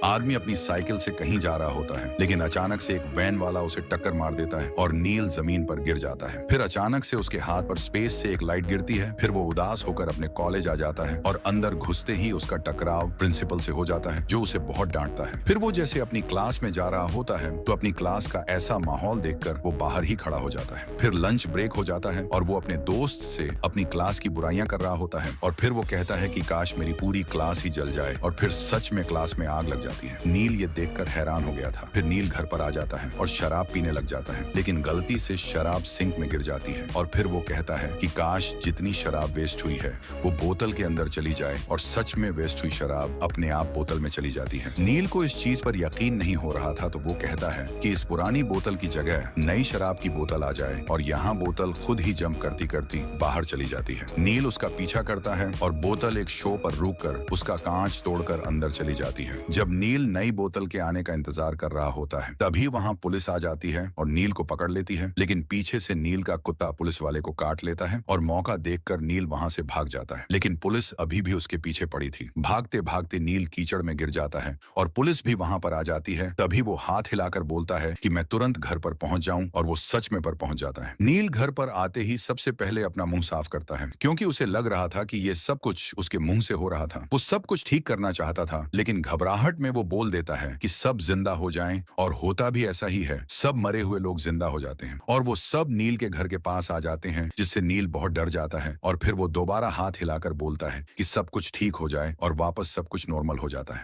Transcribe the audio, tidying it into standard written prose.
आदमी अपनी साइकिल से कहीं जा रहा होता है, लेकिन अचानक से एक वैन वाला उसे टक्कर मार देता है और नील जमीन पर गिर जाता है। फिर अचानक से उसके हाथ पर स्पेस से एक लाइट गिरती है। फिर वो उदास होकर अपने कॉलेज आ जाता है और अंदर घुसते ही उसका टकराव प्रिंसिपल से हो जाता है, जो उसे बहुत डांटता है। फिर वो जैसे अपनी क्लास में जा रहा होता है तो अपनी क्लास का ऐसा माहौल देखकर वो बाहर ही खड़ा हो जाता है। फिर लंच ब्रेक हो जाता है और वो अपने दोस्त से अपनी क्लास की बुराइयां कर रहा होता है और फिर वो कहता है कि काश मेरी पूरी क्लास ही जल जाए, और फिर सच में क्लास में आग लग जाती है। नील ये देखकर हैरान हो गया था। फिर नील घर पर आ जाता है और शराब पीने लग जाता है, लेकिन गलती से शराब सिंक में गिर जाती है और फिर वो कहता है कि काश जितनी शराब वेस्ट हुई है वो बोतल के अंदर चली जाए, और सच में वेस्ट हुई शराब अपने आप बोतल में चली जाती है। नील को इस चीज पर यकीन नहीं हो रहा था, तो वो कहता है कि इस पुरानी बोतल की जगह नई शराब की बोतल आ जाए, और यहाँ बोतल खुद ही जंप करती करती बाहर चली जाती है। नील उसका पीछा करता है और बोतल एक शो पर रुककर उसका कांच तोड़कर अंदर चली जाती है। जब नील नई बोतल के आने का इंतजार कर रहा होता है, तभी वहां पुलिस आ जाती है और नील को पकड़ लेती है, लेकिन पीछे से नील का कुत्ता पुलिस वाले को काट लेता है और मौका देखकर नील वहां से भाग जाता है, लेकिन पुलिस अभी भी उसके पीछे पड़ी थी। भागते भागते नील कीचड़ में गिर जाता है और पुलिस भी वहां पर आ जाती है। तभी वो हाथ हिलाकर बोलता है कि मैं तुरंत घर पर पहुंच जाऊं, और वो सच में पर पहुंच जाता है। नील घर पर आते ही सबसे पहले अपना मुंह साफ करता है, क्योंकि उसे लग रहा था कि ये सब कुछ उसके मुंह से हो रहा था। वो सब कुछ ठीक करना चाहता था, लेकिन घबराहट में वो बोल देता है कि सब जिंदा हो जाएं, और होता भी ऐसा ही है। सब मरे हुए लोग जिंदा हो जाते हैं और वो सब नील के घर के पास आ जाते हैं, जिससे नील बहुत डर जाता है। और फिर वो दोबारा हाथ हिलाकर बोलता है कि सब कुछ ठीक हो जाए, और वापस सब कुछ नॉर्मल हो जाता है।